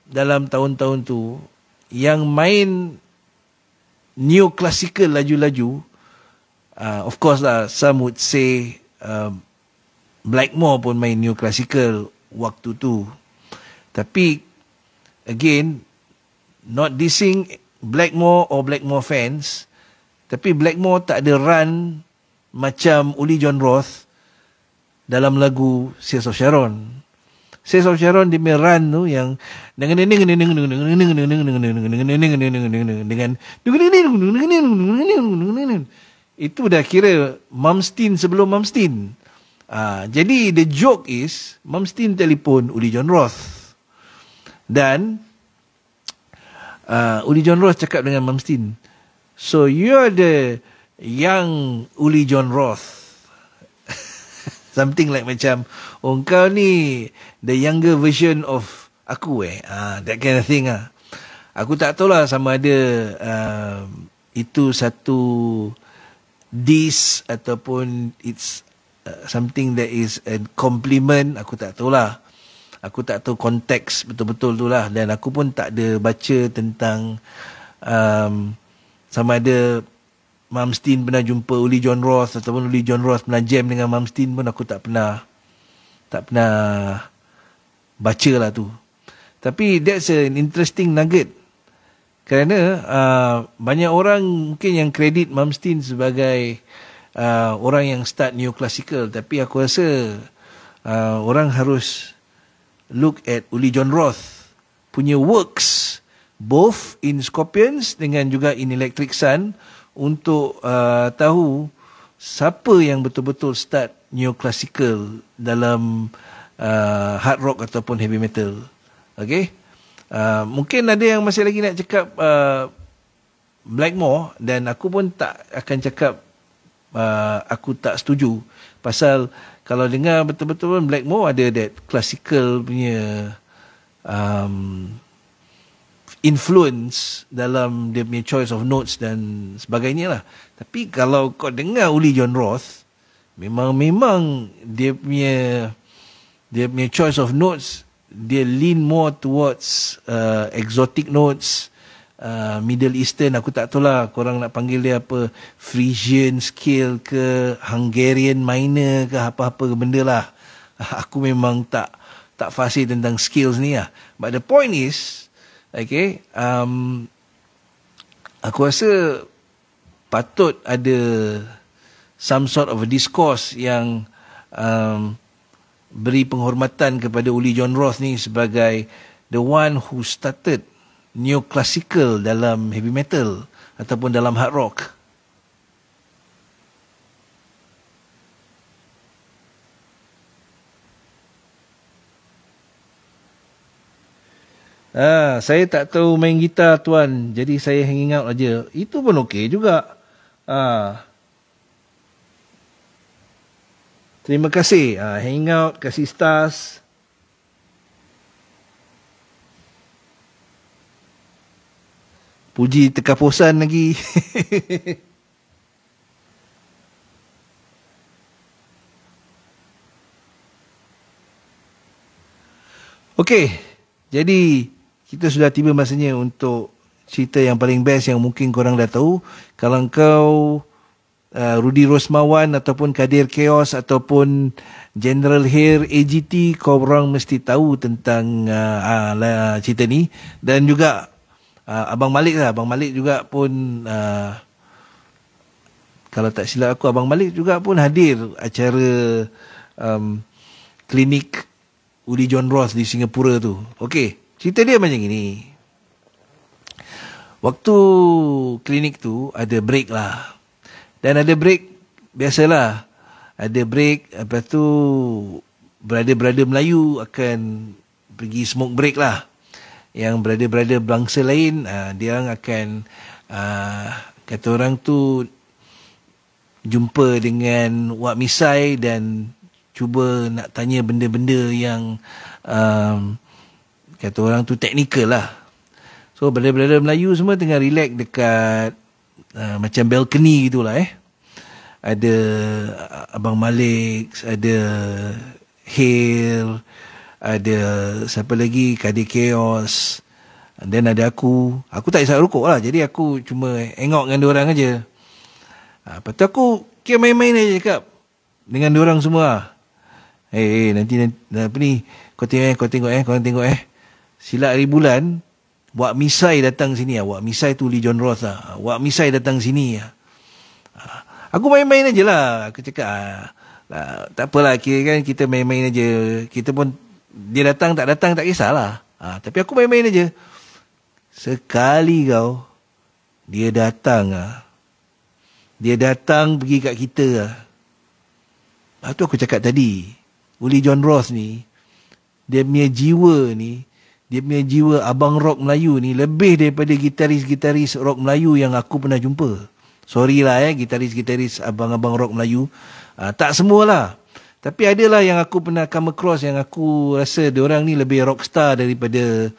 dalam tahun-tahun tu, yang main neoclassical laju-laju, of course lah, some would say Blackmore pun main neoclassical waktu tu. Tapi again, not dissing Blackmore or Blackmore fans, tapi Blackmore tak ada run macam Uli John Roth dalam lagu Sears of Sharon. Sears of Sharon dia punya run tu yang dengan itu dah kira Mumstin sebelum Mumstin. Jadi the joke is Mumstin telefon Uli John Roth dan Uli John Roth cakap dengan Mumstin, so you're the young Uli John Roth. Something like macam, oh kau ni the younger version of aku that kind of thing . Aku tak tahu lah sama ada itu satu diss ataupun it's something that is a compliment. Aku tak tahu lah. Aku tak tahu konteks betul-betul tu lah. Dan aku pun tak ada baca tentang sama ada Mumstin pernah jumpa Uli John Roth ataupun Uli John Roth pernah jam dengan Mumstin pun aku tak pernah baca lah tu. Tapi that's an interesting nugget. Kerana banyak orang mungkin yang kredit Mumstin sebagai orang yang start neoclassical. Tapi aku rasa orang harus look at Uli John Roth punya works, both in Scorpions dengan juga in Electric Sun, untuk tahu siapa yang betul-betul start neoclassical dalam hard rock ataupun heavy metal. Okay? Mungkin ada yang masih lagi nak cakap Blackmore, dan aku pun tak akan cakap aku tak setuju. Pasal kalau dengar betul-betul pun Blackmore ada that classical punya influence dalam dia punya choice of notes dan sebagainya lah. Tapi kalau kau dengar Uli John Roth, memang dia punya choice of notes, dia lean more towards exotic notes, Middle Eastern. Aku tak tahu lah korang nak panggil dia apa, Frisian scale ke, Hungarian minor ke, apa-apa benda lah. Aku memang tak fasih tentang skills ni lah. But the point is, okay, aku rasa patut ada some sort of a discourse yang beri penghormatan kepada Uli John Roth ni sebagai the one who started neoclassical dalam heavy metal ataupun dalam hard rock. Saya tak tahu main gitar tuan, jadi saya hanging out aja. Itu pun okey juga. Terima kasih. Hanging out, kasih stars. Puji tekaposan lagi. Okey, jadi kita sudah tiba masanya untuk cerita yang paling best yang mungkin korang dah tahu. Kalau kau Rudy Rosmawan ataupun Kadir Chaos ataupun General Hair AGT, korang mesti tahu tentang cerita ni. Dan juga Abang Malik lah. Abang Malik juga pun kalau tak silap aku, Abang Malik juga pun hadir acara klinik Uli John Roth di Singapura tu. Okey, cerita dia macam ini. Waktu klinik tu ada break lah. Dan ada break, biasalah ada break, lepas tu brother-brother Melayu akan pergi smoke break lah. Yang brother-brother bangsa lain, dia orang akan kata orang tu jumpa dengan Wak Misai dan cuba nak tanya benda-benda yang kata orang tu teknikal lah. So brother-brother Melayu semua tengah relax dekat macam balcony gitulah Ada Abang Malik, ada Hair, ada siapa lagi, Kadir Chaos, and then ada aku. Aku tak isap rokok lah, jadi aku cuma hangok dengan diorang aja. Lepas tu aku kira main-main aja cakap dengan diorang semua. Nanti apa ni, kau tengok silat hari bulan Wak Misai datang sini Wak Misai tu Lee John Roth lah. Wak Misai datang sini Aku main-main aja lah. Aku cakap tak apalah, kira kan kita main-main aja. Kita pun, dia datang tak kisahlah. Tapi aku main-main aja. Sekali dia datang dia datang pergi kat kita Lepas tu aku cakap tadi, Lee John Roth ni, dia punya jiwa abang rock Melayu ni lebih daripada gitaris-gitaris rock Melayu yang aku pernah jumpa. Sorry lah gitaris-gitaris abang-abang rock Melayu. Tak semualah. Tapi adalah yang aku pernah come across yang aku rasa diorang ni lebih rockstar daripada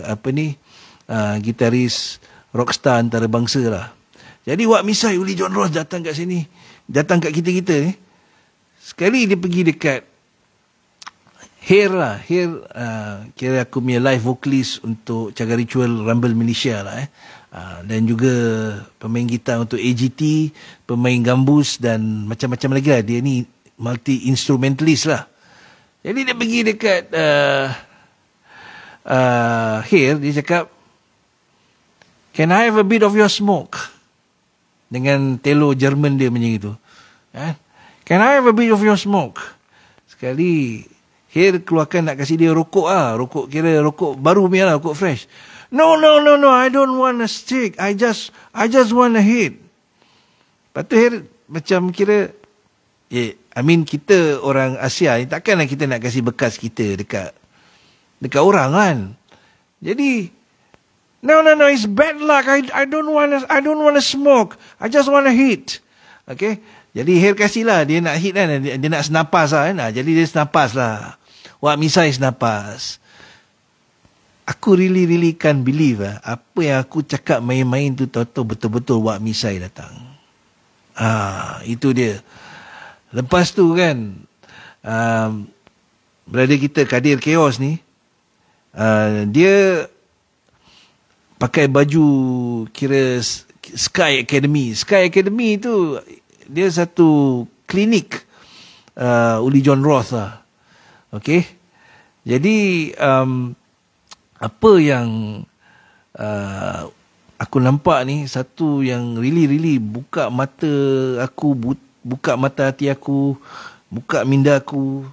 apa ni, gitaris rockstar antarabangsa lah. Jadi Wak Misai, Lee John Roth datang kat sini, datang kat kita-kita ni. Sekali dia pergi dekat Hair lah. Hair kira aku punya live vocalist untuk Cagar Ritual Rumble Malaysia lah dan juga pemain gitar untuk AGT, pemain gambus dan macam-macam lagi lah. Dia ni multi instrumentalist lah. Jadi dia pergi dekat Hair, dia cakap, "Can I have a bit of your smoke?" Dengan telo Jerman dia macam itu. "Can I have a bit of your smoke?" Sekali Hair keluarkan nak kasih dia rokok rokok, kira rokok baru punya lah, rokok fresh. No, I don't want a stick. I just want a hit." Lepas tu Hair macam kira, I mean kita orang Asia ni, takkanlah kita nak kasih bekas kita dekat orang kan. Jadi, no, it's bad luck. I don't want to smoke. I just want a hit. Okay. Jadi Hair kasihlah, dia nak hit kan, dia nak senapas lah kan. Jadi dia senapas lah. Wak Misai senapas. Aku really can't believe apa yang aku cakap main-main tu, tahu-tahu betul-betul Wak Misai datang. Itu dia. Lepas tu kan, brother kita Kadir Chaos ni, dia pakai baju kira Sky Academy. Sky Academy tu dia satu klinik Lee John Roth lah. Okay. Jadi apa yang aku nampak ni, satu yang really buka mata aku, buka mata hati aku, buka minda aku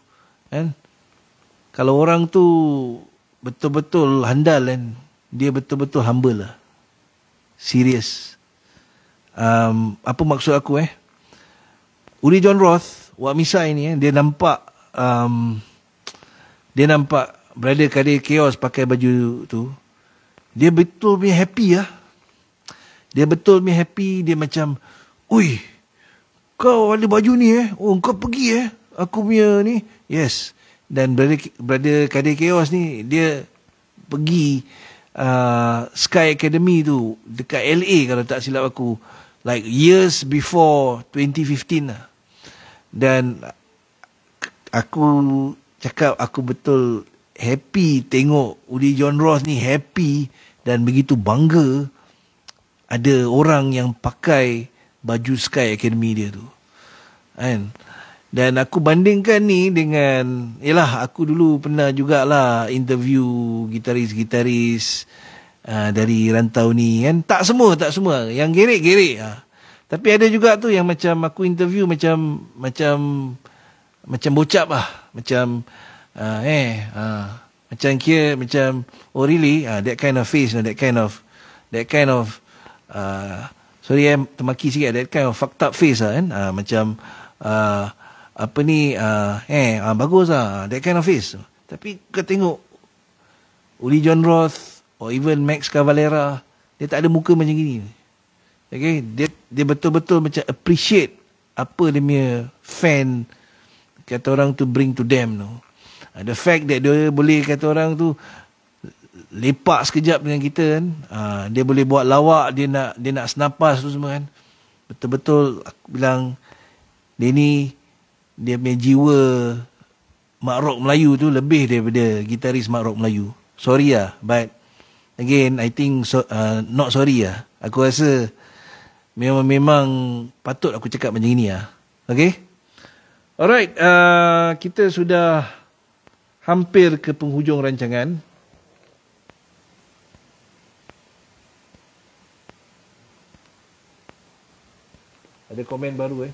kan. Kalau orang tu betul-betul handal kan, dia betul-betul humble lah. Serius. Apa maksud aku Lee John Roth, Wak Misai ni dia nampak brother Kadir Chaos pakai baju tu, dia betul punya happy lah. Dia betul punya happy. Dia macam, "Ui, kau ada baju ni oh kau pergi aku punya ni." Yes. Dan brother Kadir Chaos ni, dia pergi Sky Academy tu dekat LA kalau tak silap aku, like years before 2015 lah. Dan aku cakap aku betul happy tengok Lee John Roth ni happy dan begitu bangga ada orang yang pakai baju Sky Academy dia tu kan. Dan aku bandingkan ni dengan, yelah aku dulu pernah jugalah interview gitaris-gitaris dari rantau ni kan. Tak semua yang gerik-gerik tapi ada juga tu yang macam aku interview macam bocap lah, macam macam kira macam, oh really, that kind of face, that kind of sorry termaki sikit, that kind of fucked up face lah kan. Macam bagus lah, that kind of face. Tapi kau tengok Uli John Roth or even Max Cavalera, dia tak ada muka macam gini. Okay, dia betul-betul macam appreciate apa dia punya fan, kata orang tu, bring to them tu. The fact that dia boleh, kata orang tu, lepak sekejap dengan kita kan, dia boleh buat lawak, dia nak senapas tu semua kan. Betul-betul aku bilang dia punya jiwa mak rock Melayu tu lebih daripada gitaris mak rock Melayu. Sorry lah, but again I think not sorry lah. Aku rasa memang patut aku cakap macam ini lah. Okay, alright, kita sudah hampir ke penghujung rancangan. Ada komen baru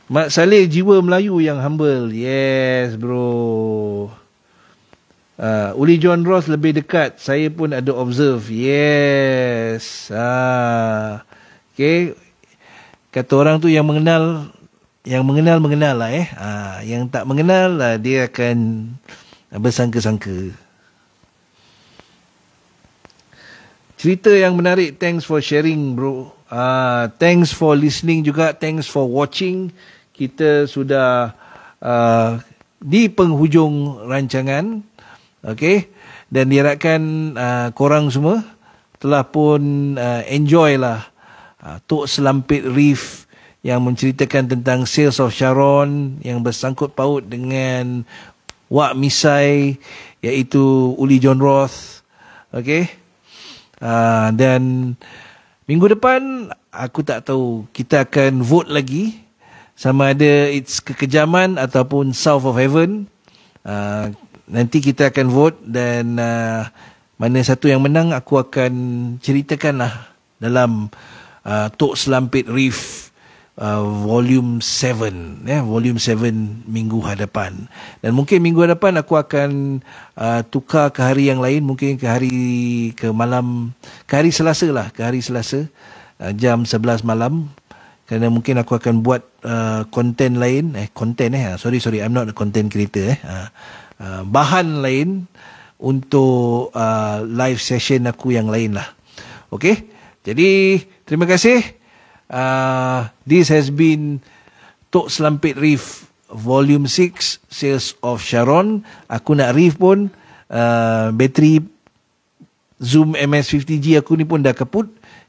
Mak Saleh, jiwa Melayu yang humble. Yes bro. Uli John Ross lebih dekat, saya pun ada observe. Yes. Okay, kata orang tu, yang mengenal lah yang tak mengenal lah, dia akan bersangka-sangka. Cerita yang menarik, thanks for sharing bro. Thanks for listening juga, thanks for watching. Kita sudah di penghujung rancangan. Okay, dan diharapkan korang semua telah pun enjoy lah Tok Selampit Reef yang menceritakan tentang Sales of Sharon yang bersangkut paut dengan Wak Misai, iaitu Uli John Roth. Okay, dan minggu depan aku tak tahu, kita akan vote lagi sama ada it's Kekejaman ataupun South of Heaven. Nanti kita akan vote, dan mana satu yang menang aku akan ceritakanlah dalam Tok Selampit Reef Volume 7, Volume 7 minggu hadapan. Dan mungkin minggu hadapan aku akan tukar ke hari yang lain, mungkin ke hari Selasa lah, ke hari Selasa jam 11 malam. Kerana mungkin aku akan buat konten lain, sorry, I'm not a content creator, bahan lain untuk live session aku yang lain lah. Okay, jadi terima kasih. This has been Tok Selampit Reef Volume 6 Sales of Sharon. Aku nak reef pun bateri Zoom MS50G aku ni pun dah kaput.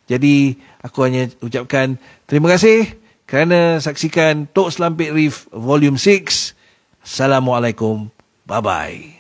Jadi aku hanya ucapkan terima kasih kerana saksikan Tok Selampit Reef Volume 6. Assalamualaikum. Bye-bye.